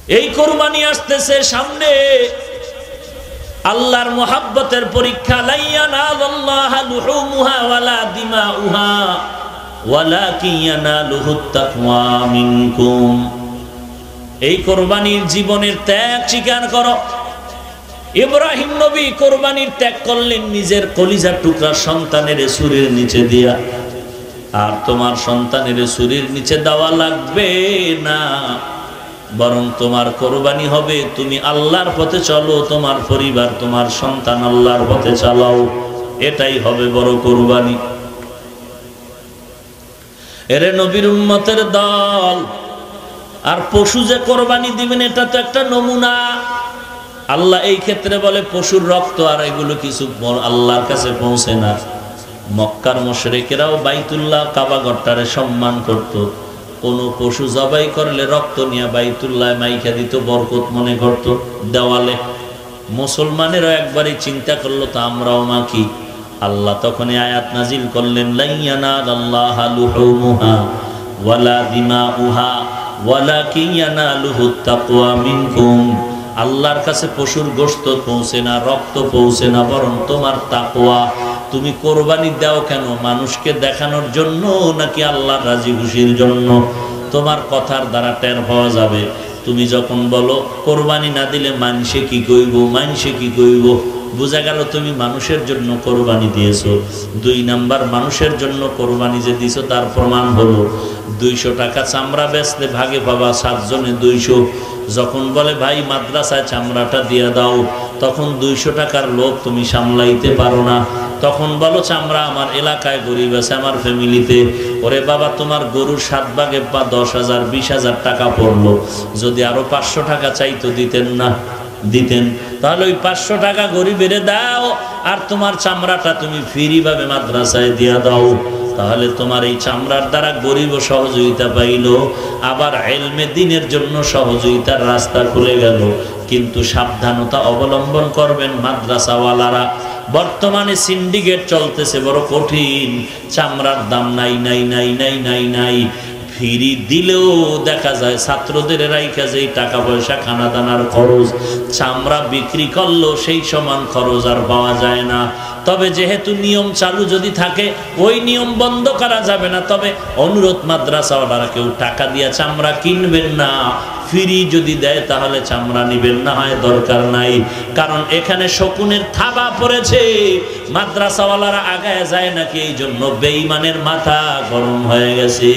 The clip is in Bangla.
এই কুরবানি আসতেছে সামনে, আল্লাহর মুহাব্বতের পরীক্ষা। লা ইয়ানালুল্লাহা লুহুমুহা ওয়ালা দিমাউহা ওয়ালাকিন ইয়ানালুহুত তাকওয়া মিনকুম। এই কুরবানির জীবনের ত্যাগ স্বীকার করো। ইব্রাহিম নবী কুরবানির ত্যাগ করলেন নিজের কলিজার টুকরা সন্তানের ছুরির নিচে দিয়া। আর তোমার সন্তানের ছুরির নিচে দেওয়া লাগবে না, বরং তোমার কুরবানি হবে তুমি আল্লাহর পথে চলো, তোমার পরিবার তোমার সন্তান আল্লাহর পথে চালাও, এটাই হবে বড় কুরবানি। এরে নবীর উম্মতের দল, আর পশু যে কুরবানি দিবেন এটা তো একটা নমুনা। আল্লাহ এই ক্ষেত্রে বলে পশুর রক্ত আর এগুলো কিছু আল্লাহর কাছে পৌঁছে না। মক্কার মুশরিকেরাও বাইতুল্লাহ কাবা ঘরটারে সম্মান করত। কোন পশু জবাই করলে রক্ত নিয়ে বাইতুল্লাহ মাইখা দিত, বরকত মনে করত দেওয়ালে। মুসলমানেরও একবারই চিন্তা করলো তো আমরাও মাখি। আল্লাহ তখন আয়াত নাজিল করলেন, লা ইয়ানালাল্লাহা লুহুমুহা ওয়ালা দিমাউহা ওয়ালাকিন ইয়ানালুহুত তাকওয়া মিনকুম। আল্লাহর কাছে পশুর গোশত পৌঁছে না, রক্ত পৌঁছে না, বরং তোমার তাকওয়া। তুমি কোরবানি দাও কেন? মানুষকে দেখানোর জন্য নাকি আল্লাহর রাজি খুশির জন্য? তোমার কথার দ্বারা টের পাওয়া যাবে। তুমি যখন বলো কোরবানি না দিলে মানুষে কি কইব, মানুষে কি কইব, বোঝা গেল তুমি মানুষের জন্য কোরবানি দিয়েছো। 2 নাম্বার, মানুষের জন্য কোরবানি যে দিছো তার প্রমাণ হলো 200 টাকা চামড়া বেচলে ভাগে পাবা 7 জনে 200। যখন বলে ভাই মাদ্রাসায় চামড়াটা দিয়ে দাও, তখন 200 টাকার লোভ তুমি সামলাইতে পারো না। তখন বলো চামড়া আমার এলাকায় গরিব আছে, আমার ফ্যামিলিতে। ওরে বাবা, তোমার গরুর 7 ভাগে 10,000 20,000 টাকা পড়লো। যদি আরো 500 টাকা চাইতো দিতেন না? দিতেন। তাহলে ওই 500 টাকা গরিবের দাও, আর তোমার চামড়াটা তুমি ফ্রি ভাবে মাদ্রাসায় দিয়া দাও। তাহলে তোমার এই চামড়ার দ্বারা গরিব সহযোগিতা পাইল, আবার ইলমে দ্বীনের জন্য সহযোগিতার রাস্তা খুলে গেল। কিন্তু সাবধানতা অবলম্বন করবেন মাদ্রাসাওয়ালারা। বর্তমানে সিন্ডিকেট চলতেছে বড় কঠিন। চামড়ার দাম নাই নাই নাই নাই নাই নাই, ফ্রি দিলেও দেখা যায় ছাত্রদের রাইখা যেই টাকা পয়সা খানা দানার খরচ, চামড়া বিক্রি করলেও সেই সমান খরচ আর পাওয়া যায় না। তবে যেহেতু নিয়ম চালু যদি থাকে, ওই নিয়ম বন্ধ করা যাবে না। তবে অনুরোধ, মাদ্রাসাওয়ালারা কেউ টাকা দিয়ে চামড়া কিনবেন না। ফ্রি যদি দেয় তাহলে চামড়া নিবেন, না হয় দরকার নাই। কারণ এখানে শকুনের থাবা পড়েছে। মাদ্রাসাওয়ালারা আগায় যায় নাকি, এই জন্য বেঈমানের মাথা গরম হয়ে গেছে।